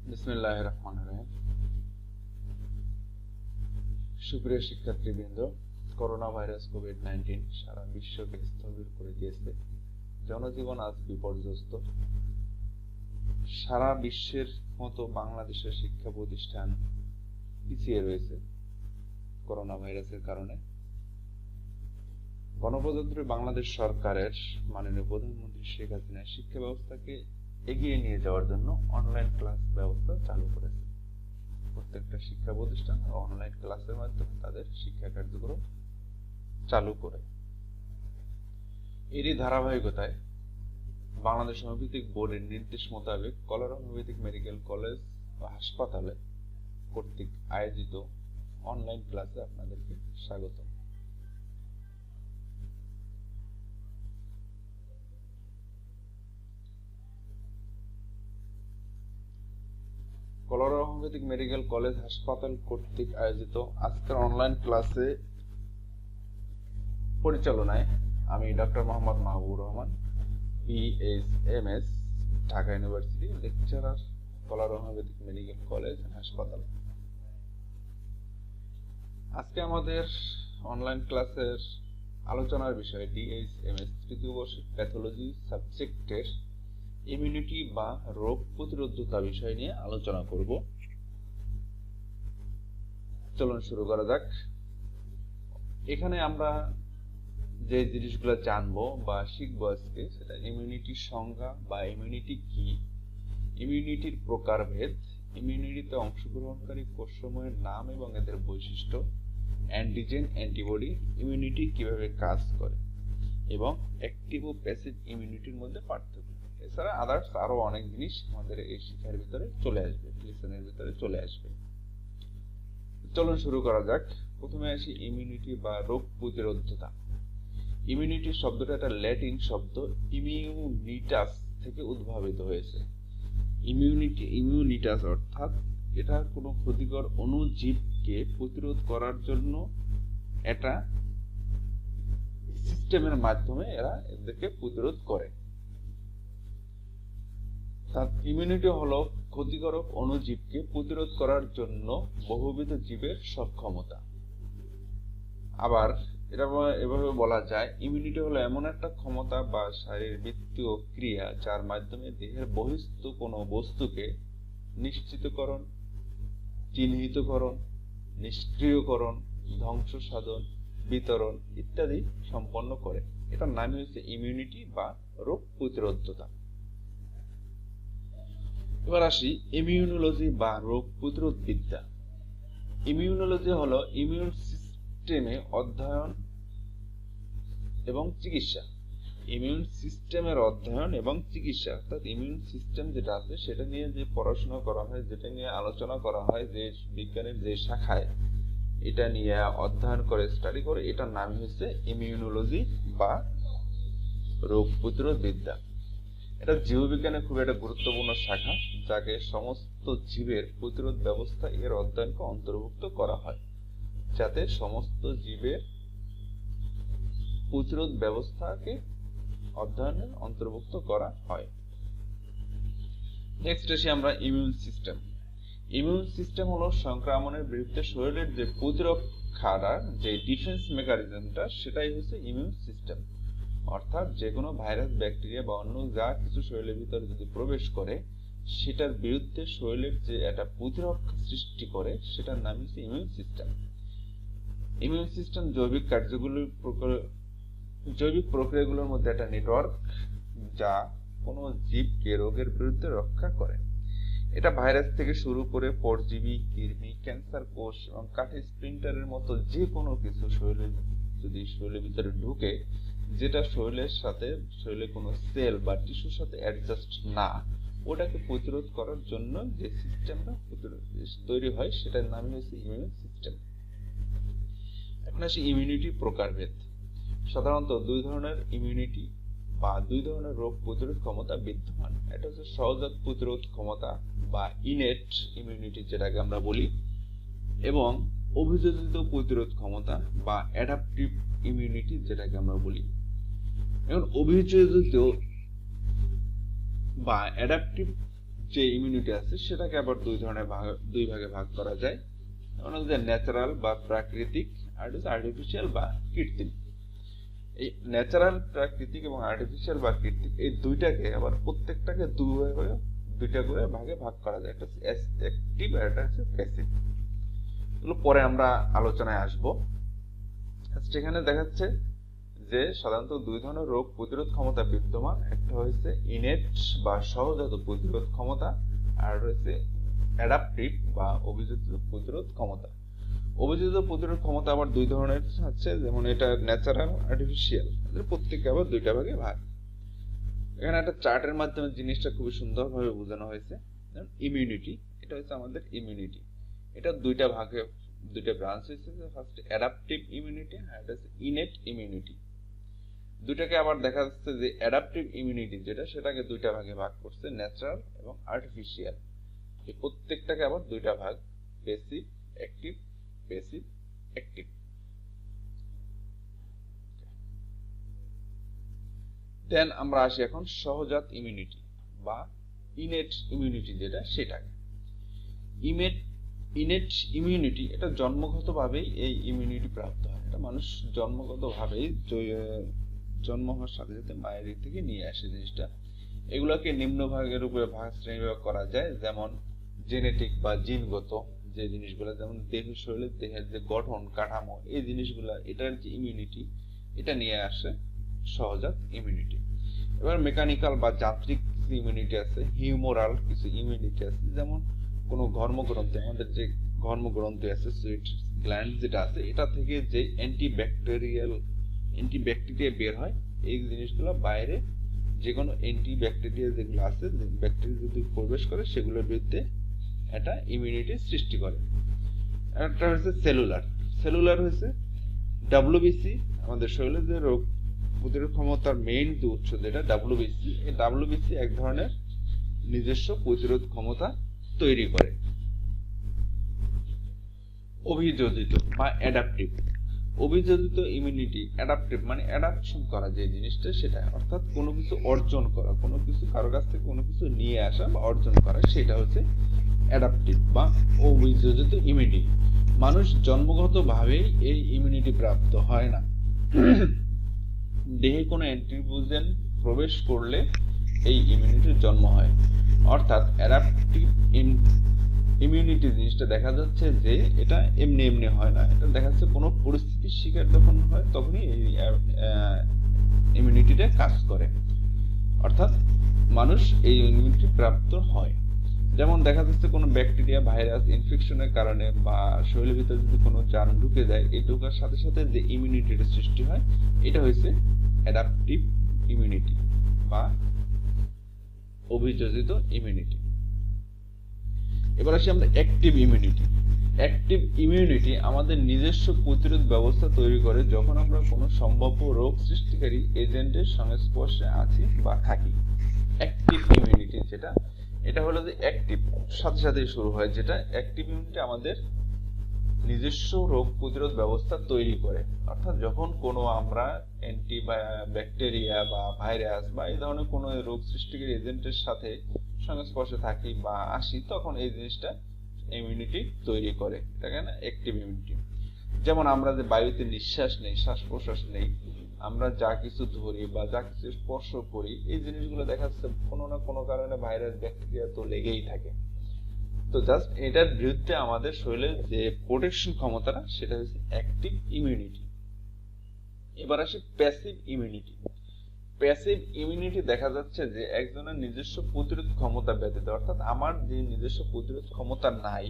বিসমিল্লাহির রহমানির রহিম। সুপ্রিয় শিক্ষার্থীবৃন্দ, করোনা ভাইরাস কোভিড-19 সারা বিশ্বকে স্থবির করে দিয়েছে। জনজীবন আজ বিপর্যস্ত। সারা বিশ্বের মতো বাংলাদেশের শিক্ষা প্রতিষ্ঠান পিছিয়ে রয়েছে করোনা ভাইরাসের কারণে। গণপ্রজাতন্ত্রী বাংলাদেশ সরকারের মাননীয় প্রধানমন্ত্রী শেখ হাসিনা শিক্ষা ব্যবস্থাকে এগিয়ে নিয়ে যাওয়ার জন্য অনলাইন ক্লাস ব্যবস্থা চালু করেছে। প্রত্যেকটা শিক্ষা প্রতিষ্ঠান অনলাইন ক্লাসের মাধ্যমে তাদের শিক্ষা কার্যক্রম চালু করে। এরই ধারাবাহিকতায় বাংলাদেশ হোমিওপ্যাথিক বোর্ডের নির্দেশ মোতাবেক কলার হোমিওপ্যাথিক মেডিকেল কলেজ ও হাসপাতালে কর্তৃক আয়োজিত অনলাইন ক্লাসে আপনাদেরকে স্বাগত। কলার হোমিওপ্যাথিক মেডিকেল কলেজ হাসপাতাল কর্তৃক আয়োজিত আজকের অনলাইন ক্লাসে পরিচালনায় আমি doctor Mohammad Mahbubur Rahman, PhD, Dhaka university, lecturer, কলার হোমিওপ্যাথিক মেডিকেল কলেজ হাসপাতাল। আজকে আমাদের অনলাইন ক্লাসের আলোচনার বিষয় DHMS তৃতীয় বর্ষের প্যাথোলজি সাবজেক্টের ইমিউনিটি বা রোগ প্রতিরোধকতা বিষয় নিয়ে আলোচনা করব। চলুন শুরু করা যাক। এখানে আমরা যে জিনিসগুলো জানবো বা শিখবো আজকে, সেটা ইমিউনিটির সংজ্ঞা বা ইমিউনিটি কি, ইমিউনিটির প্রকারভেদ, ইমিউনিটিতে অংশগ্রহণকারী কোষসমূহের নাম এবং এদের বৈশিষ্ট্য, অ্যান্টিজেন, অ্যান্টিবডি, ইমিউনিটি কিভাবে কাজ করে এবং অ্যাক্টিভ ও প্যাসিভ ইমিউনিটির মধ্যে পার্থক্য। এছাড়া আদার্স আরো অনেক জিনিস আমাদের এই শিক্ষার ভিতরে চলে আসবে, লেসনের ভিতরে চলে আসবে। চলুন শুরু করা যাক। প্রথমে আসি ইমিউনিটি বা রোগ প্রতিরোধকতা। ইমিউনিটি শব্দটা একটা ল্যাটিন শব্দ ইমিউনিটাস থেকে উদ্ভাবিত হয়েছে। ইমিউনিটাস অর্থাৎ এটা কোনো ক্ষতিকর অণুজীবকে প্রতিরোধ করার জন্য একটা সিস্টেমের মাধ্যমে এরা এদেরকে প্রতিরোধ করে। ইমিউনিটি হলো ক্ষতিকারক অণুজীবকে প্রতিরোধ করার জন্য বহুবিধ জীবের সক্ষমতা। আবার এটা এভাবে বলা যায়, ইমিউনিটি হলো এমন একটা ক্ষমতা বা শারীরবৃত্তীয় ক্রিয়া যার মাধ্যমে দেহের বহিস্থ কোনো বস্তুকে নিশ্চিতকরণ, চিহ্নিতকরণ, নিষ্ক্রিয়করণ, ধ্বংস সাধন, বিতরণ ইত্যাদি সম্পন্ন করে। এটার নাম হচ্ছে ইমিউনিটি বা রোগ প্রতিরোধকতা। এবার আসি ইমিউনোলজি বা রোগ প্রতিরোধ বিদ্যা। ইমিউনোলজি হলো ইমিউন সিস্টেমে অধ্যয়ন এবং চিকিৎসা। ইমিউন সিস্টেমের অধ্যয়ন এবং চিকিৎসা অর্থাৎ ইমিউন সিস্টেম যেটা আছে সেটা নিয়ে যে পড়াশোনা করা হয়, যেটা নিয়ে আলোচনা করা হয়, যে বিজ্ঞানের যে শাখায় এটা নিয়ে অধ্যয়ন করে, স্টাডি করে, এটার নাম হচ্ছে ইমিউনোলজি বা রোগ প্রতিরোধ বিদ্যা। এটা জীববিজ্ঞানের খুব একটা গুরুত্বপূর্ণ শাখা, যাকে সমস্ত জীবের প্রতিরোধ ব্যবস্থা এর অধ্যয়নকে অন্তর্ভুক্ত করা হয়, যাতে সমস্ত জীবের প্রতিরোধ ব্যবস্থাকে অধ্যয়নে অন্তর্ভুক্ত করা হয়। নেক্সট আসি আমরা ইমিউন সিস্টেম। ইমিউন সিস্টেম হলো সংক্রমণের বিরুদ্ধে শরীরের যে প্রতিরক্ষার যে ডিফেন্স মেকানিজমটা, সেটাই হচ্ছে ইমিউন সিস্টেম। অর্থাৎ যে কোনো ভাইরাস, ব্যাকটেরিয়া বা অন্য যা কিছু শরীরের ভিতরে যদি প্রবেশ করে, সেটার বিরুদ্ধে শরীরের যে একটা প্রতিরক্ষা সৃষ্টি করে, সেটার নাম হচ্ছে ইমিউন সিস্টেম। ইমিউন সিস্টেম জৈবিক প্রক্রিয়াগুলোর মধ্যে একটা নেটওয়ার্ক, যা কোনো জীবকে রোগের বিরুদ্ধে রক্ষা করে। এটা ভাইরাস থেকে শুরু করে পরজীবী, কৃমি, ক্যান্সার কোষ এবং কাঠের স্প্লিন্টারের মতো যে কোনো কিছু শরীরের ভিতরে ঢুকে, যেটা শরীরের কোনো সেল বা টিস্যুর সাথে অ্যাডজাস্ট না, ওটাকে প্রতিরোধ করার জন্য যে সিস্টেমটা তৈরি হয়, সেটার নাম হচ্ছে ইমিউন সিস্টেম। এখন আসি ইমিউনিটি প্রকারভেদ। সাধারণত দুই ধরনের ইমিউনিটি বা দুই ধরনের রোগ প্রতিরোধ ক্ষমতা বিদ্যমান। এটা হচ্ছে সহজাত প্রতিরোধ ক্ষমতা বা ইনেট ইমিউনিটি যেটাকে আমরা বলি, এবং অভিযোজিত প্রতিরোধ ক্ষমতা বা অ্যাডাপটিভ ইমিউনিটি যেটাকে আমরা বলি। এখন অভিযোজিত বা অ্যাডাপটিভ যে ইমিউনিটি আছে সেটাকে আবার দুই ভাগে ভাগ করা যায়। যেমন হচ্ছে ন্যাচারাল বা প্রাকৃতিক, আর হচ্ছে আর্টিফিশিয়াল বা কৃত্রিম। এই ন্যাচারাল, প্রাকৃতিক এবং আর্টিফিশিয়াল বা কৃত্রিম এই দুইটাকে আবার প্রত্যেকটাকে দুইটা করে ভাগে ভাগ করা যায়। একটা হচ্ছে অ্যাক্টিভ আর একটা হচ্ছে প্যাসিভ। এগুলো পরে আমরা আলোচনায় আসবো। সেখানে দেখাচ্ছে যে সাধারণত দুই ধরনের রোগ প্রতিরোধ ক্ষমতা বিদ্যমান। একটা হচ্ছে ইনেট বা সহজাত প্রতিরোধ ক্ষমতা, আর হচ্ছে অ্যাডাপটিভ বা অভিযোজিত প্রতিরোধ ক্ষমতা। অভিযোজিত প্রতিরোধ ক্ষমতা আবার দুই ধরনের আছে, যেমন এটা ন্যাচারাল, আর্টিফিশিয়াল। প্রত্যেককে আবার দুইটা ভাগে ভাগ। এখানে একটা চার্টের মাধ্যমে জিনিসটা খুবই সুন্দরভাবে বোঝানো হয়েছে। ইমিউনিটি, এটা হচ্ছে আমাদের ইমিউনিটি। এটা দুইটা ব্রাঞ্চ হয়েছে। ফার্স্ট অ্যাডাপটিভ ইমিউনিটি আর এটা হচ্ছে ইনেট ইমিউনিটি। দুইটাকে আবার দেখা যাচ্ছে যে অ্যাডাপটিভ ইমিউনিটি যেটা, সেটাকে দুইটা ভাগে ভাগ করছে, ন্যাচারাল এবং আর্টিফিশিয়াল। এই প্রত্যেকটাকে আবার দুইটা ভাগ, প্যাসিভ অ্যাক্টিভ, প্যাসিভ অ্যাক্টিভ। দেন আমরা আসি এখন সহজাত ইমিউনিটি বা ইনেট ইমিউনিটি যেটা, সেটাকে। ইনেট ইমিউনিটি এটা জন্মগতভাবেই এই ইমিউনিটি প্রাপ্ত হয়। এটা মানুষ জন্মগতভাবেই জন্ম হওয়ার সাথে সাথে মায়ের দিক থেকে নিয়ে আসে জিনিসটা। এগুলোকে নিম্ন ভাগের উপরে শ্রেণীবিভাগ করা যায়, যেমন জেনেটিক বা জিনগত যে জিনিসগুলো, যেমন শরীরের দেহের যে গঠন কাঠামো, এই জিনিসগুলা, এটার যে ইমিউনিটি, এটা নিয়ে আসে সহজাত ইমিউনিটি। এবার মেকানিক্যাল বা যান্ত্রিক কিছু ইমিউনিটি আছে, হিউমোরাল কিছু ইমিউনিটি আছে, যেমন কোনো ঘর্মগ্রন্থি, আমাদের যে ঘর্মগ্রন্থি আছে, সুইট গ্ল্যান্ড যেটা আছে, এটা থেকে যে অ্যান্টিব্যাকটেরিয়া বের হয়, এই জিনিসগুলো বাইরে যে কোনো অ্যান্টিব্যাকটেরিয়া যেগুলো আছে, ব্যাকটেরিয়া যদি প্রবেশ করে সেগুলোর বিরুদ্ধে এটা ইমিউনিটি সৃষ্টি করে। একটা হচ্ছে সেলুলার হচ্ছে ডাব্লিউবিসি, আমাদের শরীরে যে রোগ প্রতিরোধ ক্ষমতার মেইন যে উৎস যেটা ডাব্লিউবিসি, এই ডাব্লিউবিসি এক ধরনের নিজস্ব প্রতিরোধ ক্ষমতা তৈরি করে। অভিযোজিত বা অ্যাডাপটিভ, অভিযোজিত ইমিউনিটি, অ্যাডাপটিভ মানে অ্যাডাপশন করা যে জিনিসটা, সেটা অর্থাৎ কোনো কিছু অর্জন করা, কোনো কিছু কারো কাছ থেকে কোনো কিছু নিয়ে আসা বা অর্জন করা, সেটা হচ্ছে অ্যাডাপটিভ বা অভিযোজিত ইমিউনিটি। মানুষ জন্মগতভাবেই এই ইমিউনিটি প্রাপ্ত হয় না। দেহে কোনো অ্যান্টিবজেন প্রবেশ করলে এই ইমিউনিটির জন্ম হয়। অর্থাৎ অ্যাডাপটিভ ইমিউনিটি জিনিসটা দেখা যাচ্ছে যে এটা এমনি হয় না, এটা দেখা যাচ্ছে কোনো পরিস্থিতির শিকার যখন হয় তখনই এই ইমিউনিটিটা কাজ করে। অর্থাৎ মানুষ এই ইমিউনিটি প্রাপ্ত হয়। যেমন দেখা যাচ্ছে কোনো ব্যাকটেরিয়া, ভাইরাস ইনফেকশনের কারণে বা শরীরের ভিতরে যদি কোনো জার্ম ঢুকে যায়, এই ঢোকার সাথে সাথে যে ইমিউনিটির সৃষ্টি হয়, এটা হচ্ছে অ্যাডাপটিভ ইমিউনিটি বা অভিযোজিত ইমিউনিটি। এবার আসি আমরা অ্যাক্টিভ ইমিউনিটি। অ্যাক্টিভ ইমিউনিটি আমাদের নিজস্ব প্রতিরোধ ব্যবস্থা তৈরি করে যখন আমরা কোনো সম্ভাব্য রোগ সৃষ্টিকারী এজেন্টের সংস্পর্শে আছি বা থাকি। অ্যাক্টিভ ইমিউনিটি যেটা, এটা হলো যে অ্যাক্টিভ সাথে সাথে শুরু হয়, যেটা অ্যাক্টিভ ইমিউনিটি আমাদের নিজস্ব রোগ প্রতিরোধ ব্যবস্থা তৈরি করে। অর্থাৎ যখন কোনো আমরা ব্যাকটেরিয়া বা ভাইরাস বা এই ধরনের কোনো রোগ সৃষ্টিকারী এজেন্টের সাথে সংস্পর্শে থাকি বা আসি, তখন এই জিনিসটা ইমিউনিটি তৈরি করে, এটাকে না অ্যাক্টিভ ইমিউনিটি। যেমন আমরা যে বায়ুতে নিঃশ্বাস নেই, শ্বাস প্রশ্বাস নেই, আমরা যা কিছু ধরি বা যা কিছু স্পর্শ করি, এই জিনিসগুলো দেখা যাচ্ছে কোনো না কোনো কারণে ভাইরাস ব্যাকটেরিয়া তো লেগেই থাকে। তো জাস্ট এটার বিরুদ্ধে আমাদের শরীরের যে প্রোটেকশন ক্ষমতাটা, সেটা হচ্ছে অ্যাক্টিভ ইমিউনিটি। এবার আসি প্যাসিভ ইমিউনিটি। প্যাসিভ ইমিউনিটি দেখা যাচ্ছে যে একজনের নিজস্ব প্রতিরোধ ক্ষমতা ব্যতীত, অর্থাৎ আমার যে নিজস্ব প্রতিরোধ ক্ষমতা নাই,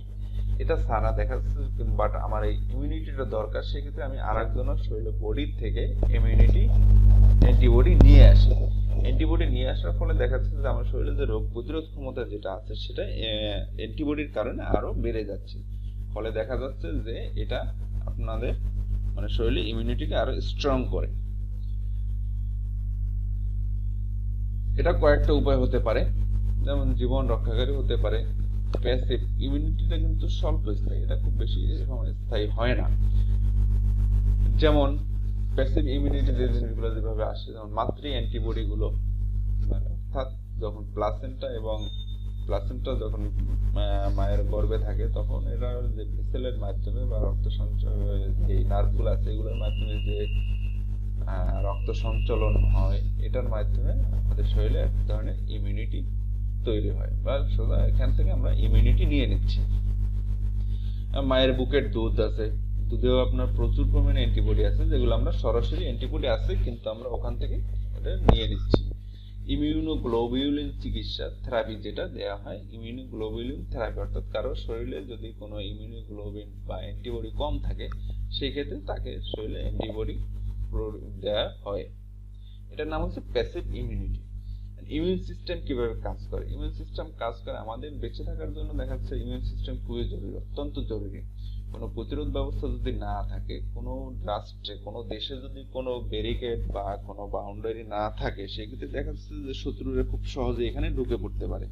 এটা ছাড়া দেখা যাচ্ছে বাট আমার এই ইমিউনিটিটা দরকার, সেক্ষেত্রে আমি আরেকজনের শরীরে বডির থেকে অ্যান্টিবডি নিয়ে আসি। অ্যান্টিবডি নিয়ে আসার ফলে দেখা যাচ্ছে যে আমার শরীরে যে রোগ প্রতিরোধ ক্ষমতা যেটা আছে, সেটা অ্যান্টিবডির কারণে আরো বেড়ে যাচ্ছে। ফলে দেখা যাচ্ছে যে এটা আপনাদের মানে শরীরে ইমিউনিটিকে আরো স্ট্রং করে। এটা কয়েকটা উপায় হতে পারে, যেমন জীবন রক্ষাকারী হতে পারে। প্যাসিভ ইমিউনিটিটা কিন্তু স্বল্পস্থায়ী, এটা খুব বেশি স্থায়ী হয় না। যেমন প্যাসিভ ইমিউনিটি যে জিনিসগুলো যেভাবে আসে, যেমন মাতৃ অ্যান্টিবডি গুলো, অর্থাৎ যখন প্লাসেন্টা এবং প্লাসেন্টা যখন মায়ের গর্ভে থাকে তখন এরা যে ভেসেলের মাধ্যমে বা রক্ত সঞ্চয় যে নার্ভগুলো আছে এগুলোর মাধ্যমে যে রক্ত সঞ্চালন হয়, এটার মাধ্যমে আমাদের শরীরে এক ধরনের ইমিউনিটি তৈরি হয়, বা সোজা এখান থেকে আমরা ইমিউনিটি নিয়ে নিচ্ছি। মায়ের বুকের দুধ আছে, দুধেও আপনার প্রচুর পরিমাণে অ্যান্টিবডি আছে, যেগুলো আমরা সরাসরি অ্যান্টিবডি আছে কিন্তু আমরা ওখান থেকে এটা নিয়ে নিচ্ছি। ইমিউনোগ্লোবিউলিন চিকিৎসা থেরাপি যেটা দেওয়া হয়, ইমিউনোগ্লোবিউলিন থেরাপি, অর্থাৎ কারো শরীরে যদি কোনো ইমিউনোগ্লোবিন বা অ্যান্টিবডি কম থাকে সেই ক্ষেত্রে তাকে শরীরে অ্যান্টিবডি দেওয়া হয়। এটার নাম হচ্ছে প্যাসিভ ইমিউনিটি। ইমিউন সিস্টেম কিভাবে কাজ করে? ইমিউন সিস্টেম কাজ করে আমাদের বেঁচে থাকার জন্য। দেখা যাচ্ছে ইমিউন সিস্টেম খুবই জরুরি, অত্যন্ত জরুরি। কোনো প্রতিরোধ ব্যবস্থা যদি না থাকে, কোনো রাষ্ট্রে কোনো দেশে যদি কোনো ব্যারিকেড বা কোনো বাউন্ডারি না থাকে, সেক্ষেত্রে দেখা যাচ্ছে যে শত্রুরা খুব সহজে এখানে ঢুকে পড়তে পারে।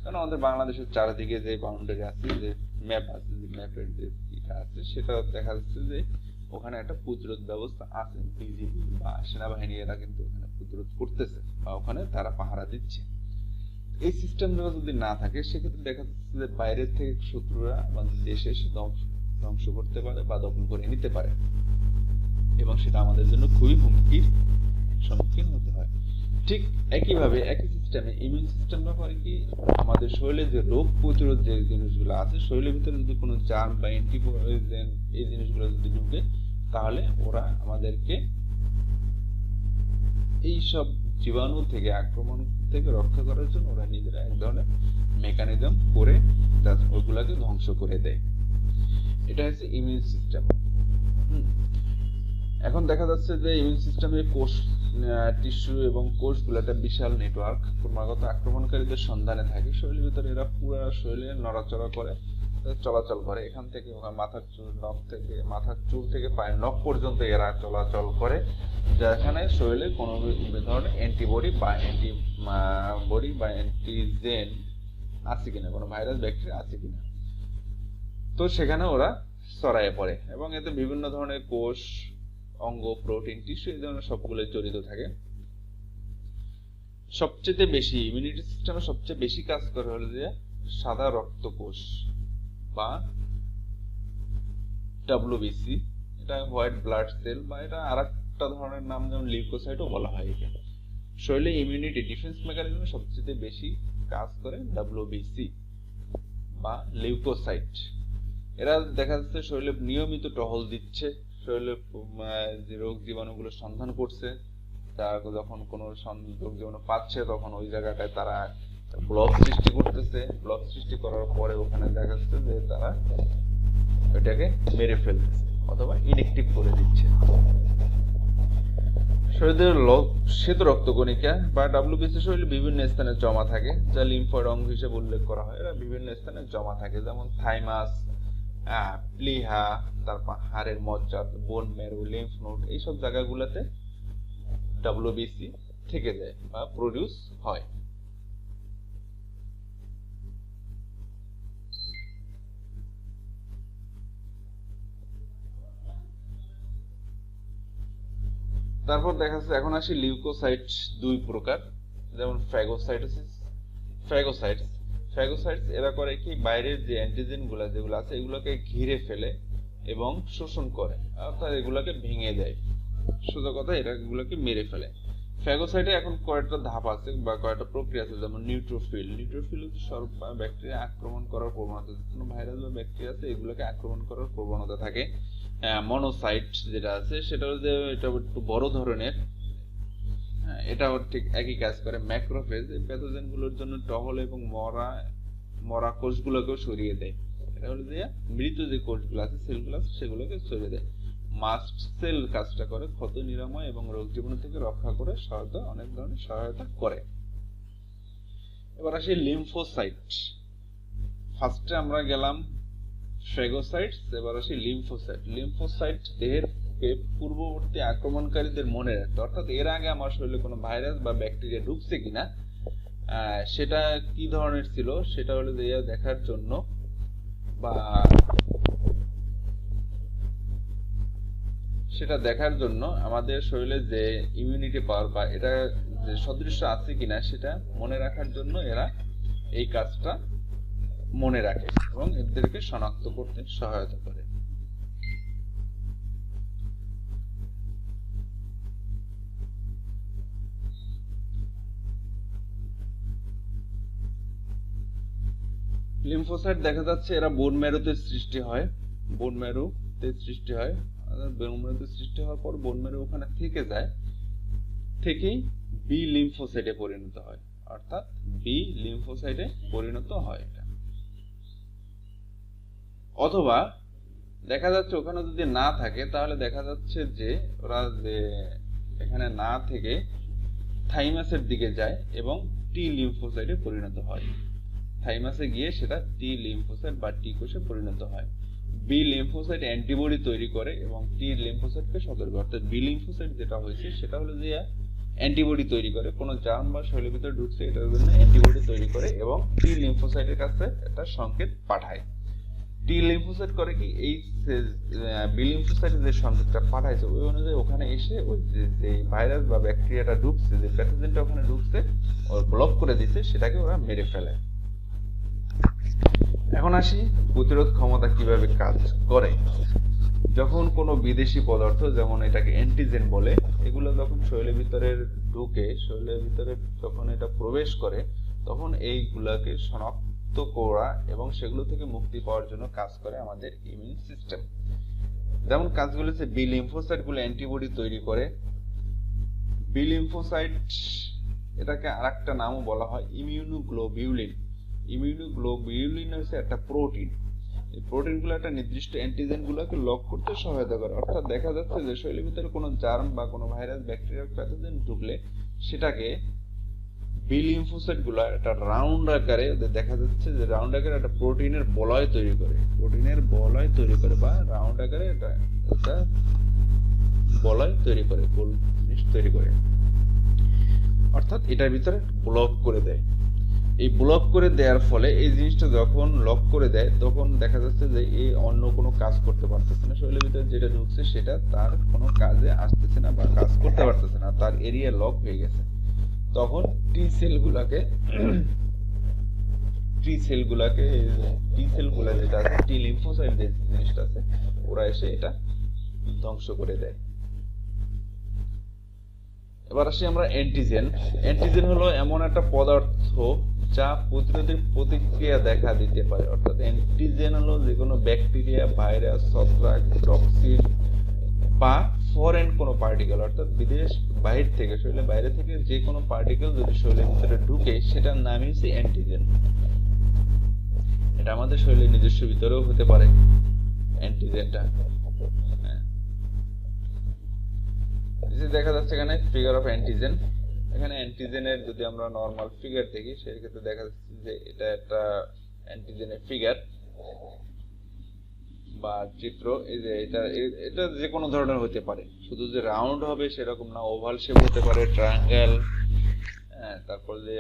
কারণ আমাদের বাংলাদেশের চারিদিকে যে বাউন্ডারি আছে, যে ম্যাপ আছে, যে ম্যাপের যে ইটা আছে, সেটা দেখা যাচ্ছে যে ওখানে একটা প্রতিরোধ ব্যবস্থা আছে। বিজিবি বা সেনাবাহিনী এরা কিন্তু ওখানে প্রতিরোধ করতেছে বা ওখানে তারা পাহারা দিচ্ছে। এই সিস্টেমটা যদি না থাকে সেক্ষেত্রে দেখা যাচ্ছে যে বাইরের থেকে শত্রুরা আমাদের দেশে এসে ধ্বংস করতে পারে বা দখল করে নিতে পারে, এবং সেটা আমাদের জন্য খুবই হুমকির সম্মুখীন হতে হয়। ঠিক একইভাবে একই সিস্টেমে ইমিউন সিস্টেমটা করে কি, আমাদের শরীরে যে রোগ প্রতিরোধ যে জিনিসগুলো আছে, শরীরের ভিতরে যদি কোনো জার্ম বা অ্যান্টিপয়েজন এই জিনিসগুলো যদি ঢুকে, তাহলে ওরা আমাদেরকে এই সব জীবাণু থেকে, আক্রমণ থেকে রক্ষা করার জন্য ওরা নিজেরা এক ধরনের মেকানিজম করে ওগুলাকে ধ্বংস করে দেয়। এটা হচ্ছে ইমিউন সিস্টেম। এখন দেখা যাচ্ছে যে ইমিউন সিস্টেমের কোষ, টিস্যু এবং কোষগুলো একটা বিশাল নেটওয়ার্ক, ক্রমাগত আক্রমণকারীদের সন্ধানে থাকে। শরীরের ভিতরে এরা পুরো শরীরে নড়াচড়া করে, চলাচল করে। এখান থেকে মাথার চুল, নখ থেকে মাথার চুল থেকে পায়ের নখ পর্যন্ত এরা চলাচল করে, যেখানে শরীরে কোনো ধরনের অ্যান্টিবডি বা অ্যান্টিজেন আছে কিনা, কোনো ভাইরাস ব্যাকটেরিয়া আছে কিনা, তো সেখানে ওরা ছড়ায় পড়ে। এবং এতে বিভিন্ন ধরনের কোষ, অঙ্গ, প্রোটিন, টিস্যু এই ধরনের সবগুলো জড়িত থাকে। সবচেয়ে বেশি ইমিউনিটি সিস্টেমে সবচেয়ে বেশি কাজ করে হলো যে সাদা রক্ত কোষ বা WBC, এটা হোয়াইট ব্লাড সেল, বা এটা আরেকটা ধরনের নাম যেমন লিউকোসাইটও বলা হয়। একে শরীরে ইমিউনিটি ডিফেন্স মেকানিজমে সবচেয়ে বেশি কাজ করে WBC বা লিউকোসাইট। এরা দেখা যাচ্ছে শরীরে নিয়মিত টহল দিচ্ছে, শরীরে যে রোগ জীবাণুগুলো সন্ধান করছে, তারা যখন কোনো রোগ জীবাণু পাচ্ছে তখন ওই জায়গাটায় তারা ব্লক সৃষ্টি করতেছে। ব্লক সৃষ্টি করার পরে ওখানে দেখা যাচ্ছে যে তারা ওইটাকে মেরে ফেলতেছে অথবা ইনএক্টিভ করে দিচ্ছে। শরীরের শ্বেত রক্তকণিকা বা WBC শরীরে বিভিন্ন স্থানে জমা থাকে, যা লিম্ফয়েড অঙ্গ হিসেবে উল্লেখ করা হয়। এরা বিভিন্ন স্থানে জমা থাকে, যেমন থাইমাস, প্লিহা, তারপর হাড়ের মজ্জা, বোন ম্যারো, লিম্ফ নোড, এইসব জায়গাগুলোতে WBC থেকে যায় বা প্রডিউস হয়। তারপর দেখা যাচ্ছে, এখন আসি লিউকোসাইট দুই প্রকার, যেমন ফ্যাগোসাইটস এরা করে কি, বাইরের যে অ্যান্টিজেন গুলা যেগুলো আছে এগুলোকে ঘিরে ফেলে এবং শোষণ করে, অর্থাৎ এগুলোকে ভেঙে দেয়। সোজা কথা, এগুলোকে মেরে ফেলে। ফ্যাগোসাইটে এখন কয়েকটা ধাপ আছে বা কয়েকটা প্রক্রিয়া আছে, যেমন নিউট্রোফিল হচ্ছে সব ব্যাকটেরিয়া আক্রমণ করার প্রবণতা, কোনো ভাইরাস বা ব্যাকটেরিয়া আছে এগুলোকে আক্রমণ করার প্রবণতা থাকে। মনোসাইট যেটা আছে সেটা হচ্ছে, এটা একটু বড় ধরনের, এটাও ঠিক একই কাজ করে। ম্যাক্রোফেজ এই প্যাথোজেন গুলোর জন্য টহল এবং মরা কোষগুলোকেও সরিয়ে দেয়। এটা হলো যে মৃত যে কোষগুলো আছে, সেলগুলো আছে, সেগুলোকে সরিয়ে দেয়। মাস্ট সেল কাজটা করে ক্ষত নিরাময় এবং রোগ জীবাণু থেকে রক্ষা করে অনেক ধরনের সহায়তা করে। এবার আসি লিম্ফোসাইট। ফার্স্টে আমরা গেলাম ফ্যাগোসাইটস, এবার আসি লিম্ফোসাইট দেহের পূর্ববর্তী আক্রমণকারীদের মনে রাখতে, অর্থাৎ এর আগে আমার শরীরে কোনো ভাইরাস বা ব্যাকটেরিয়া ঢুকছে কিনা, সেটা কি ধরনের ছিল সেটা হলো যে দেখার জন্য, বা সেটা দেখার জন্য আমাদের শরীরে যে ইমিউনিটি পাওয়ার বা এটা যে সদৃশ্য আছে কিনা সেটা মনে রাখার জন্য এরা এই কাজটা মনে রাখে এবং এদেরকে শনাক্ত করতে সহায়তা করে। লিম্ফোসাইট দেখা যাচ্ছে এরা বোন ম্যারোতে সৃষ্টি হয়, বোন ম্যারোতে সৃষ্টি হয়। বোন ম্যারোতে সৃষ্টি হওয়ার পর বোন ম্যারো ওখানে থেকে যায়, থেকেই বি লিম্ফোসাইটে পরিণত হয়, অর্থাৎ বি লিম্ফোসাইটে পরিণত হয় এটা। অথবা দেখা যাচ্ছে ওখানে যদি না থাকে তাহলে দেখা যাচ্ছে যে ওরা যে এখানে না থেকে থাইমাসের দিকে যায় এবং টি লিম্ফোসাইটে পরিণত হয়। থাইমাসে গিয়ে সেটা টি লিম্ফোসাইট বা টি কোষে পরিণত হয়। বি লিম্ফোসাইট অ্যান্টিবডি তৈরি করে এবং টি লিম্ফোসাইটকে সতর্ক, অর্থাৎ বি লিম্ফোসাইট যেটা হয়েছে সেটা হলো যে অ্যান্টিবডি তৈরি করে, কোনো জার্ম বা শরীরের ভিতরে ঢুকছে এটার জন্য অ্যান্টিবডি তৈরি করে এবং টি লিম্ফোসাইটের কাছে একটা সংকেত পাঠায়। টি লিম্ফোসাইট করে কি, এই বি লিম্ফোসাইটের যে সংকেতটা পাঠাইছে ওই অনুযায়ী ওখানে এসে ওই যে ভাইরাস বা ব্যাকটেরিয়াটা ঢুকছে, যে প্যাথোজেনটা ওখানে ঢুকছে ওর ব্লক করে দিছে, সেটাকে ওরা মেরে ফেলে। এখন আসি প্রতিরোধ ক্ষমতা কিভাবে কাজ করে। যখন কোনো বিদেশি পদার্থ, যেমন এটাকে অ্যান্টিজেন বলে, এগুলো যখন শরীরের ভিতরে ঢুকে, শরীরের ভিতরে যখন এটা প্রবেশ করে, তখন এইগুলাকে শনাক্ত করা এবং সেগুলো থেকে মুক্তি পাওয়ার জন্য কাজ করে আমাদের ইমিউন সিস্টেম। যেমন কাজগুলো হচ্ছে বি লিম্ফোসাইট গুলো অ্যান্টিবডি তৈরি করে। বি লিম্ফোসাইট, এটাকে আরেকটা নামও বলা হয় ইমিউনোগ্লোবিউলিন। ইমিউনোগ্লোবিউলিন হচ্ছে একটা প্রোটিন। এই প্রোটিনগুলো একটা নির্দিষ্ট অ্যান্টিজেন গুলোকে লক করতে সহায়তা করে। অর্থাৎ দেখা যাচ্ছে যে শরীরের ভিতরে কোনো জার্ম বা কোনো ভাইরাস, ব্যাকটেরিয়া, প্যাথোজেন ঢুকলে সেটাকে বি লিম্ফোসাইট গুলো একটা রাউন্ড আকারে, দেখা যাচ্ছে যে রাউন্ড আকারে একটা প্রোটিনের বলয় তৈরি করে, প্রোটিনের বলয় তৈরি করে বা রাউন্ড আকারে একটা বলয় তৈরি করে, গোল জিনিস তৈরি করে, অর্থাৎ এটার ভিতরে ব্লক করে দেয়। এই ব্লক করে দেওয়ার ফলে এই জিনিসটা যখন লক করে দেয় তখন দেখা যাচ্ছে যে এই অন্য কোনো কাজ করতে পারতেছে না, শরীরের ভিতরে যেটা ঢুকছে সেটা তার কোনো কাজে আসতেছে না বা কাজ করতে পারতেছে না, তার এরিয়া লক হয়ে গেছে। তখন টি সেলগুলা যেটা আছে, টি লিম্ফোসাইট যে জিনিসটা আছে, ওরা এসে এটা ধ্বংস করে দেয়। এবার আসি আমরা অ্যান্টিজেন। অ্যান্টিজেন হলো এমন একটা পদার্থ যা প্রতিরোধের প্রতিক্রিয়া দেখা দিতে পারে। অর্থাৎ অ্যান্টিজেন হলো যে কোনো ব্যাকটেরিয়া, ভাইরাস, ছত্রাক, টক্সিন বা ফরেন কোনো পার্টিকেল, অর্থাৎ বিদেশ বাহির থেকে, শরীরের বাইরে থেকে যে কোনো পার্টিকেল যদি শরীরের ভিতরে ঢুকে সেটার নামই হচ্ছে অ্যান্টিজেন। এটা আমাদের শরীরের নিজস্ব ভিতরেও হতে পারে অ্যান্টিজেনটা। দেখা যাচ্ছে এখানে ফিগার অফ অ্যান্টিজেন। এখানে অ্যান্টিজেনের যদি আমরা নরমাল ফিগার দেখি সেক্ষেত্রে দেখা যাচ্ছে যে এটা একটা অ্যান্টিজেনের ফিগার বা চিত্র। এই যে এটা যে কোনো ধরনের হতে পারে, শুধু যে রাউন্ড হবে সেরকম না, ওভাল শেপ হতে পারে, ট্রায়াঙ্গেল, তারপর যে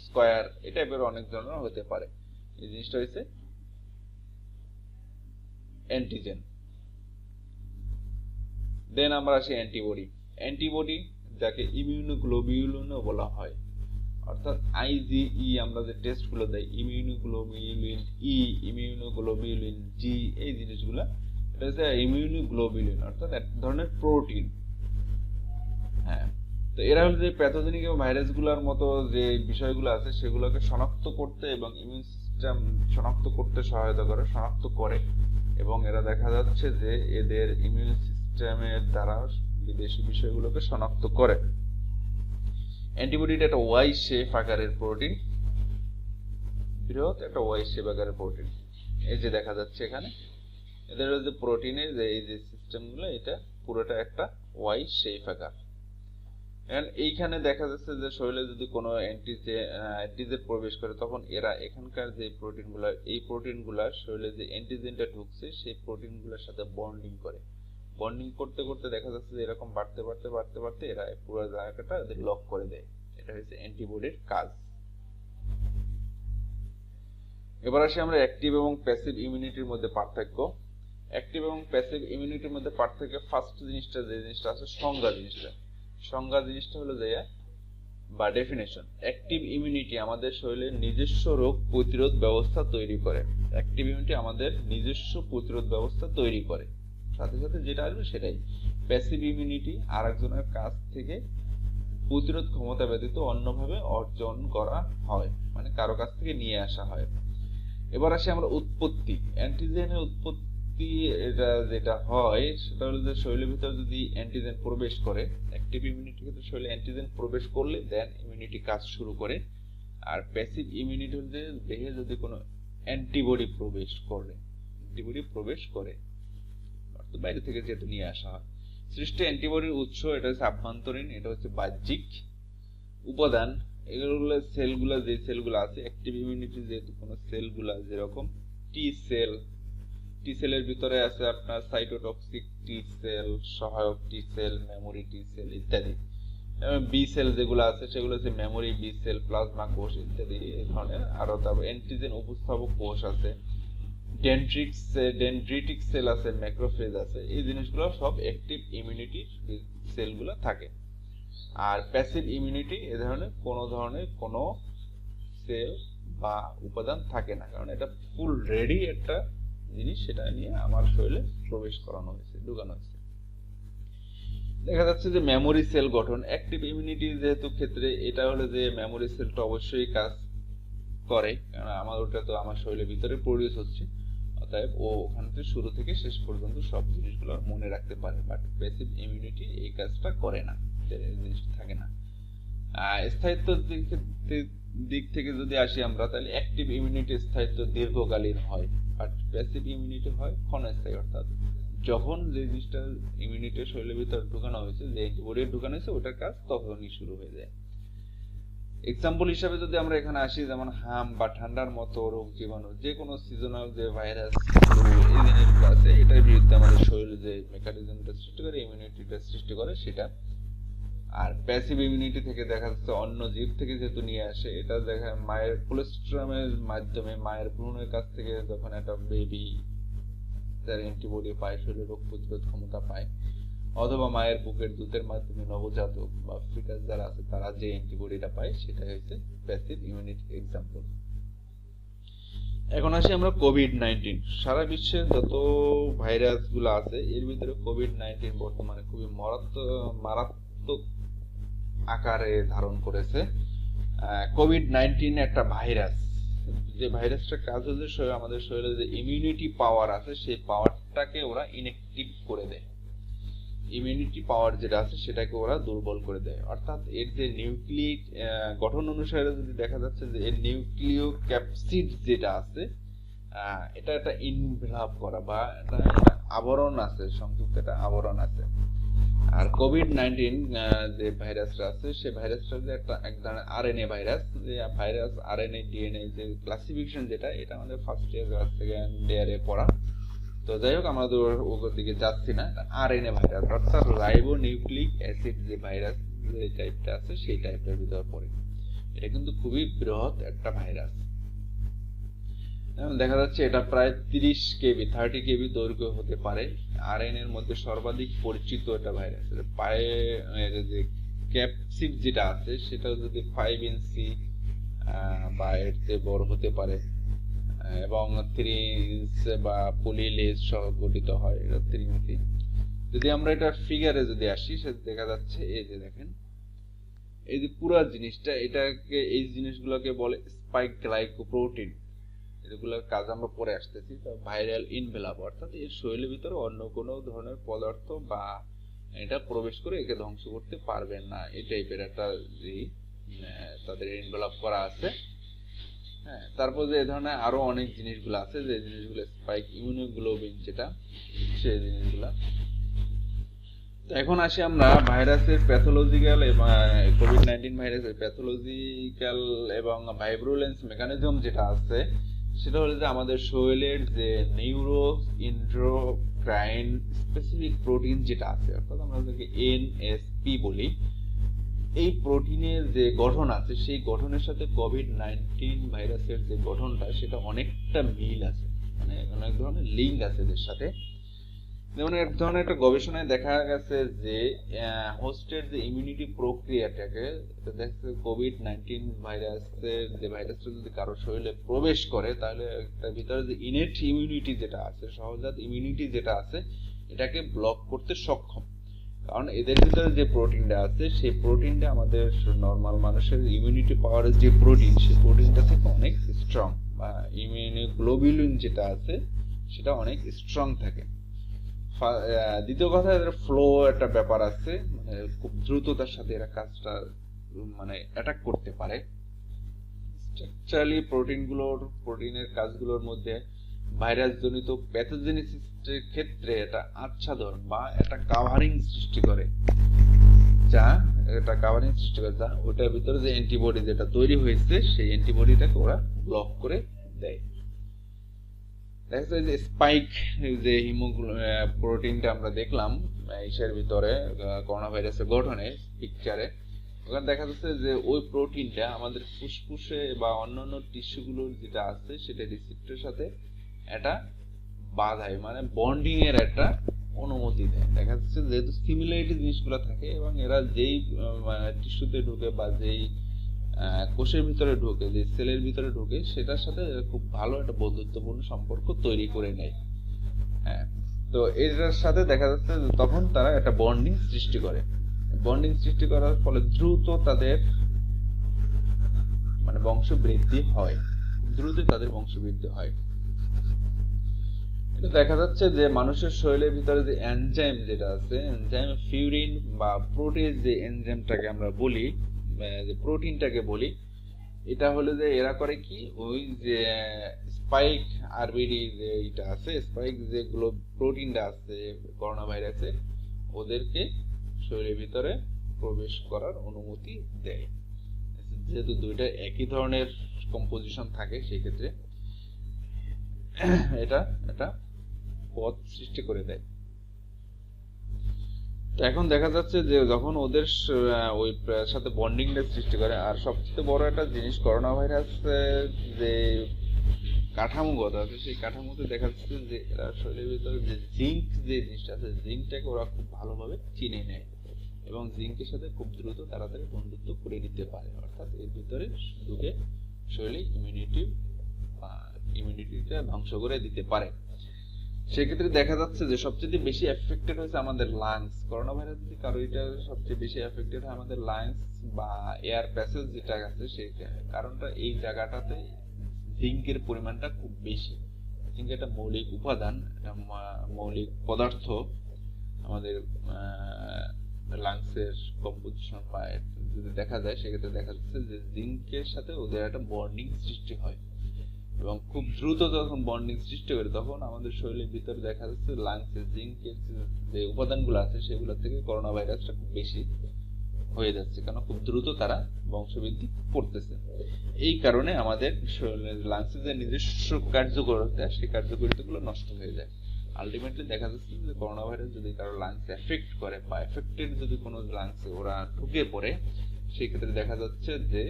স্কোয়ার, এই টাইপের অনেক ধরনের হতে পারে। এই জিনিসটা হচ্ছে অ্যান্টিজেন। দেন আমরা আসি অ্যান্টিবডি। অ্যান্টিবডি যাকে ইমিউনোগ্লোবিউলিনও বলা হয়, অর্থাৎ আইজিই আমরা যে টেস্টগুলো দেই, ইমিউনোগ্লোবিউলিন ই, ইমিউনোগ্লোবিউলিন জি, এই জিনিসগুলো, এটা হচ্ছে ইমিউনোগ্লোবিউলিন, অর্থাৎ এক ধরনের প্রোটিন। হ্যাঁ, তো এরা হলো যে প্যাথোজেনিক এবং ভাইরাসগুলোর মতো যে বিষয়গুলো আছে সেগুলোকে শনাক্ত করতে এবং ইমিউন সিস্টেম শনাক্ত করতে সহায়তা করে, শনাক্ত করে। এবং এরা দেখা যাচ্ছে যে এদের ইমিউন সিস্টেমের দ্বারা বিদেশি বিষয়গুলোকে শনাক্ত করে। অ্যান্টিবডিটা একটা ওয়াই শেপ আকারের প্রোটিন, বৃহৎ একটা ওয়াই শেপ আকারের প্রোটিন। এই যে দেখা যাচ্ছে এখানে এদের যে প্রোটিনের যে এই যে সিস্টেমগুলো, এটা পুরোটা একটা ওয়াই শেপ আকার। এইখানে দেখা যাচ্ছে যে শরীরে যদি কোনো অ্যান্টিজেন প্রবেশ করে তখন এরা এখানকার যে প্রোটিনগুলো, এই প্রোটিনগুলো শরীরে যে অ্যান্টিজেনটা ঢুকছে সেই প্রোটিনগুলোর সাথে বন্ডিং করে। বন্ডিং করতে করতে দেখা যাচ্ছে যে এরকম বাড়তে বাড়তে বাড়তে বাড়তে এরা পুরো জায়গাটা লক করে দেয়। এটা হচ্ছে অ্যান্টিবডির কাজ। এবার আসি আমরা অ্যাক্টিভ এবং প্যাসিভ ইমিউনিটির মধ্যে পার্থক্য। অ্যাক্টিভ এবং প্যাসিভ ইমিউনিটির মধ্যে পার্থক্য, ফার্স্ট জিনিসটা যে জিনিসটা আছে সংজ্ঞা জিনিসটা। সংজ্ঞা জিনিসটা হলো যে বা ডেফিনেশন, অ্যাক্টিভ ইমিউনিটি আমাদের শরীরের নিজস্ব রোগ প্রতিরোধ ব্যবস্থা তৈরি করে। অ্যাক্টিভ ইমিউনিটি আমাদের নিজস্ব প্রতিরোধ ব্যবস্থা তৈরি করে, সাথে সাথে যেটা আসবে সেটাই। প্যাসিভ ইমিউনিটি আরেকজনের কাছ থেকে প্রতিরোধ ক্ষমতা ব্যতীত অন্যভাবে অর্জন করা হয়, মানে কারো কাছ থেকে নিয়ে আসা হয়। এবার আসি আমরা উৎপত্তি। অ্যান্টিজেনের উৎপত্তি এটা যেটা হয় সেটা হলো যে শরীরের ভিতরে যদি অ্যান্টিজেন প্রবেশ করে, অ্যাক্টিভ ইমিউনিটির ক্ষেত্রে শরীরে অ্যান্টিজেন প্রবেশ করলে দেন ইমিউনিটি কাজ শুরু করে। আর প্যাসিভ ইমিউনিটি হলো যে দেহে যদি কোনো অ্যান্টিবডি প্রবেশ করে অর্থাৎ বাইরে থেকে যেহেতু নিয়ে আসা হয়। সৃষ্ট অ্যান্টিবডির উৎস এটা হচ্ছে আভ্যন্তরীণ, এটা হচ্ছে বাহ্যিক। উপাদান এগুলো সেলগুলো, যে সেলগুলো আছে অ্যাক্টিভ ইমিউনিটি যেহেতু কোনো সেলগুলো যেরকম টি সেলের ভিতরে আছে আপনার সাইটোটক্সিক টি সেল, সহায়ক টি সেল, মেমোরি টি সেল ইত্যাদি। বি সেল যেগুলো আছে সেগুলো হচ্ছে মেমোরি বি সেল, প্লাজমা কোষ ইত্যাদি এই ধরনের। আরো তারপর অ্যান্টিজেন উপস্থাপক কোষ আছে, ডেনড্রিটিক সেল আছে, ম্যাক্রোফেজ আছে। এই জিনিসগুলো সব অ্যাক্টিভ ইমিউনিটি সেলগুলো থাকে। আর প্যাসিভ ইমিউনিটি এ ধরনের কোনো সেল বা উপাদান থাকে না, কারণ এটা ফুল রেডি একটা জিনিস, সেটা নিয়ে আমার শরীরে প্রবেশ করানো হয়েছে, ঢুকানো হয়েছে। দেখা যাচ্ছে যে মেমোরি সেল গঠন, অ্যাক্টিভ ইমিউনিটি যেহেতু ক্ষেত্রে এটা হলো যে মেমোরি সেলটা অবশ্যই কাজ করে, কারণ ওটা তো আমার শরীরের ভিতরে প্রডিউস হচ্ছে, অতএব ও ওখান থেকে শুরু থেকে শেষ পর্যন্ত সব জিনিসগুলো মনে রাখতে পারে। বাট প্যাসিভ ইমিউনিটি এই কাজটা করে না, জিনিসটা থাকে না। স্থায়িত্বের দিক থেকে যদি আসি আমরা, তাহলে অ্যাক্টিভ ইমিউনিটি স্থায়িত্ব দীর্ঘকালীন হয়, বাট প্যাসিভ ইমিউনিটি হয় ক্ষণস্থায়ী। অর্থাৎ যখন যে জিনিসটা ইমিউনিটি শরীরের ভিতরে ঢুকানো হয়েছে, যে অ্যান্টিবডি ঢুকানো হয়েছে, ওটার কাজ তখনই শুরু হয়ে যায়। এক্সাম্পল হিসাবে যদি আমরা এখানে আসি, যেমন হাম বা ঠান্ডার মতো রোগ জীবাণু, যে কোনো সিজনাল যে ভাইরাস, এই জিনিসগুলো আছে, এটার বিরুদ্ধে আমাদের শরীরে যে মেকানিজমটা সৃষ্টি করে, ইমিউনিটিটা সৃষ্টি করে সেটা। আর প্যাসিভ ইমিউনিটি থেকে দেখা যাচ্ছে অন্য জীব থেকে যেহেতু নিয়ে আসে, এটা দেখা মায়ের কোলেস্ট্রামের মাধ্যমে, মায়ের ভ্রূণের কাছ থেকে যখন একটা বেবি তার অ্যান্টিবডি পায়, শরীরে রোগ প্রতিরোধ ক্ষমতা পায়, অথবা মায়ের বুকের দুধের মাধ্যমে নবজাতক বা ফিটাস যারা আছে তারা যে অ্যান্টিবডিটা পায়, সেটা হচ্ছে প্যাসিভ ইমিউনিটি এক্সাম্পল। এখন আসি আমরা কোভিড-19। সারা বিশ্বের যত ভাইরাস গুলো আছে এর ভিতরে কোভিড-19 বর্তমানে খুবই মারাত্মক আকারে ধারণ করেছে। কোভিড-19 একটা ভাইরাস, যে ভাইরাসটার কাজ হচ্ছে আমাদের শরীরে যে ইমিউনিটি পাওয়ার আছে সেই পাওয়ারটাকে ওরা ইনঅ্যাক্টিভ করে দেয়। ইমিউনিটি পাওয়ার যেটা আছে সেটাকে ওরা দুর্বল করে দেয়। অর্থাৎ এর যে নিউক্লিক গঠন অনুসারে যদি দেখা যাচ্ছে যে এর নিউক্লিয় ক্যাপসিড যেটা আছে, এটা একটা ইনভেলপ করা বা একটা আবরণ আছে, সংযুক্ত একটা আবরণ আছে। আর কোভিড-19 যে ভাইরাসটা আছে, সেই ভাইরাসটা যে এক ধরনের আরএনএ ভাইরাস, যে ভাইরাস আরএনএ ডিএনএ যে ক্লাসিফিকেশন যেটা, এটা আমাদের ফার্স্ট ইয়ার বা সেকেন্ড ইয়ারে পড়া। তো যাই হোক, আমরা তো ওর দিকে যাচ্ছি না। আরএনএ ভাইরাস অর্থাৎ রাইবো নিউক্লিক অ্যাসিড যে ভাইরাস যে টাইপটা আছে সেই টাইপটার ভিতরে পড়ে। এটা কিন্তু খুবই বৃহৎ একটা ভাইরাস। দেখা যাচ্ছে এটা প্রায় 30 কেবি দৈর্ঘ্য হতে পারে। আরএনএ এর মধ্যে সর্বাধিক পরিচিত একটা ভাইরাস। পায়ে যে ক্যাপসিড যেটা আছে সেটা যদি 5 ইঞ্চি বা এর চেয়ে বড় হতে পারে, এবং 3 ইঞ্চ বা পলিলেজ সহ গঠিত হয়। এটা 3 ইঞ্চি। যদি আমরা এটা ফিগারে যদি আসি, সেটা দেখা যাচ্ছে এই যে দেখেন, এই যে পুরো জিনিসটা, এটাকে এই জিনিসগুলোকে বলে স্পাইক গ্লাইকোপ্রোটিন। এগুলোর কাজ আমরা পরে আসতেছি। ভাইরাল ইনভেলপ অর্থাৎ এর শরীরের ভিতরে অন্য কোনো ধরনের পদার্থ বা এটা প্রবেশ করে একে ধ্বংস করতে পারবে না, এই টাইপের একটা তাদের ইনভেলপ করা আছে। হ্যাঁ, তারপর যে এই ধরনের আরো অনেক জিনিসগুলো আছে, যে জিনিসগুলো স্পাইক ইমিউনোগ্লোবিন যেটা, সেই জিনিসগুলা। এখন আসি আমরা ভাইরাসের প্যাথোলজিক্যাল এবং কোভিড-19 ভাইরাসের প্যাথোলজিক্যাল এবং ভাইব্রুলেন্স মেকানিজম যেটা আছে, সেটা হলো যে আমাদের শরীরের যে নিউরো এন্ডোক্রাইন স্পেসিফিক প্রোটিন যেটা আছে, অর্থাৎ আমরা যাকে এনএসপি বলি, এই প্রোটিনের যে গঠন আছে সেই গঠনের সাথে কোভিড-19 ভাইরাসের যে গঠনটা সেটা অনেকটা মিল আছে, মানে অনেক ধরনের লিঙ্ক আছে এদের সাথে। যেমন এক ধরনের একটা গবেষণায় দেখা গেছে যে হোস্টের যে ইমিউনিটি প্রক্রিয়াটাকে, দেখছে কোভিড-19 ভাইরাসের যে ভাইরাসটা যদি কারো শরীরে প্রবেশ করে তাহলে তার ভিতরে যে ইনেট ইমিউনিটি যেটা আছে, সহজাত ইমিউনিটি যেটা আছে, এটাকে ব্লক করতে সক্ষম। কারণ এদের ভিতরে যে প্রোটিনটা আছে সেই প্রোটিনটা আমাদের নর্মাল মানুষের ইমিউনিটি পাওয়ারের যে প্রোটিন, সেই প্রোটিনটা থেকে অনেক স্ট্রং, বা ইমিউনোগ্লোবিউলিন যেটা আছে সেটা অনেক স্ট্রং থাকে। দ্বিতীয় কথা, এদের ফ্লো একটা ব্যাপার আছে, মানে খুব দ্রুততার সাথে এরা কাজটা মানে অ্যাটাক করতে পারে। স্ট্রাকচারালি প্রোটিনের কাজগুলোর মধ্যে ভাইরাস জনিত প্যাথোজেনেসিসের ক্ষেত্রে এটা আচ্ছাদন বা একটা কাভারিং সৃষ্টি করে, যা ওটার ভিতরে যে অ্যান্টিবডি যেটা তৈরি হয়েছে সেই অ্যান্টিবডিটাকে ওরা ব্লক করে দেয়। দেখা যায় যে স্পাইক যে প্রোটিনটা আমরা দেখলাম ইসের ভিতরে করোনা ভাইরাসের গঠনে পিকচারে, ওখানে দেখা যাচ্ছে যে ওই প্রোটিনটা আমাদের ফুসফুসে বা অন্যান্য টিস্যুগুলোর যেটা আছে সেটা রিসেপ্টরের সাথে একটা বাধায়, মানে বন্ডিং এর একটা অনুমতি দেয়। দেখা যাচ্ছে যেহেতু সিমিলারিটি জিনিসগুলো থাকে এবং এরা যেই টিস্যুতে ঢুকে বা যেই কোষের ভিতরে ঢোকে, যে সেলের ভিতরে ঢোকে, সেটার সাথে খুব ভালো একটা বন্ধুত্বপূর্ণ সম্পর্ক তৈরি করে নেয়। হ্যাঁ, তো এটার সাথে দেখা যাচ্ছে তখন তারা একটা বন্ডিং সৃষ্টি করে। বন্ডিং সৃষ্টি করার ফলে দ্রুত তাদের মানে বংশবৃদ্ধি হয়, এটা দেখা যাচ্ছে যে মানুষের শরীরের ভিতরে যে এনজাইম যেটা আছে, এনজাইম ফিউরিন বা প্রোটিজ যে এনজাইমটাকে আমরা বলি, যে প্রোটিনটাকে বলি, এটা হলো যে এরা করে কি, ওই যে স্পাইক আরবিডি যে এটা আছে, স্পাইক যেগুলো প্রোটিনটা আছে করোনা ভাইরাসে, ওদেরকে শরীরের ভিতরে প্রবেশ করার অনুমতি দেয়। যেহেতু দুইটা একই ধরনের কম্পোজিশন থাকে, সেই ক্ষেত্রে এটা একটা পথ সৃষ্টি করে দেয়। তো এখন দেখা যাচ্ছে যে যখন ওদের ওই সাথে বন্ডিংটা সৃষ্টি করে, আর সবচেয়ে বড় একটা জিনিস করোনা ভাইরাস যে কাঠামোগত আছে, সেই কাঠামোতে দেখা যাচ্ছে যে এরা শরীরের ভিতরে যে জিঙ্ক যে জিনিসটা আছে, জিঙ্কটাকে ওরা খুব ভালোভাবে চিনে নেয় এবং জিঙ্কের সাথে খুব দ্রুত তাড়াতাড়ি বন্ধুত্ব করে নিতে পারে। অর্থাৎ এর ভিতরে ঢুকে শরীরে ইমিউনিটিটা ধ্বংস করে দিতে পারে। সেক্ষেত্রে দেখা যাচ্ছে যে সবচেয়ে বেশি এফেক্টেড হয়েছে আমাদের লাংস। করোনা ভাইরাস যদি কারো এটা সবচেয়ে বেশি এফেক্টেড হয় আমাদের লাংস বা এয়ার প্যাসেজ যেটা আছে, সেই কারণটা এই জায়গাটাতে জিঙ্কের পরিমাণটা খুব বেশি। জিঙ্ক একটা মৌলিক উপাদান, একটা মৌলিক পদার্থ আমাদের লাংসের কম্পোজিশন বা যদি দেখা যায়, সেক্ষেত্রে দেখা যাচ্ছে যে জিঙ্কের সাথে ওদের একটা বন্ডিং সৃষ্টি হয় এবং খুব দ্রুত যখন বন্ডিং সৃষ্টি করে তখন আমাদের শরীরের ভিতরে দেখা যাচ্ছে লাংসের জিঙ্কের যে উপাদানগুলো আছে সেগুলো থেকে করোনা ভাইরাসটা খুব বেশি হয়ে যাচ্ছে, কারণ খুব দ্রুত তারা বংশবৃদ্ধি করতেছে। এই কারণে আমাদের লাংসের যে নিজস্ব কার্যকারিতা, সেই কার্যকারিতাগুলো নষ্ট হয়ে যায়। আলটিমেটলি দেখা যাচ্ছে যে করোনা ভাইরাস যদি কারো লাংস এফেক্ট করে বা এফেক্টেড যদি কোনো লাংসে ওরা ঢুকে পড়ে, সেই ক্ষেত্রে দেখা যাচ্ছে যে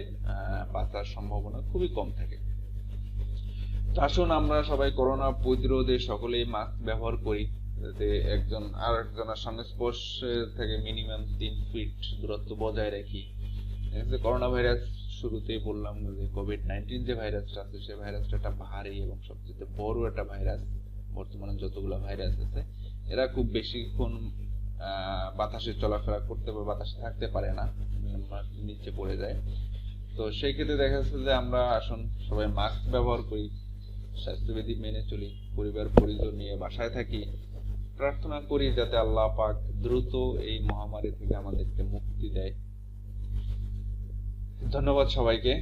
বাঁচার সম্ভাবনা খুবই কম থাকে। আসুন আমরা সবাই করোনা প্রতিরোধে সকলেই মাস্ক ব্যবহার করি, যাতে একজন আর একজনের সংস্পর্শে থেকে মিনিমাম 3 ফিট দূরত্ব বজায় রাখি। করোনা ভাইরাস শুরুতেই বললাম যে কোভিড-19 যে ভাইরাসটা আছে, সেই ভাইরাসটা একটা ভারী এবং সবচেয়ে বড় একটা ভাইরাস। বর্তমানে যতগুলো ভাইরাস আছে এরা খুব বেশিক্ষণ বাতাসে চলাফেরা করতে বা বাতাসে থাকতে পারে না, নিচে পড়ে যায়। তো সেই ক্ষেত্রে দেখা যাচ্ছে যে আমরা আসুন সবাই মাস্ক ব্যবহার করি, স্বাস্থ্যবিধি মেনে চলি, পরিবার পরিজন নিয়ে বাসায় থাকি, প্রার্থনা করি যাতে আল্লাহ পাক দ্রুত এই মহামারী থেকে আমাদেরকে মুক্তি দেয়। ধন্যবাদ সবাইকে।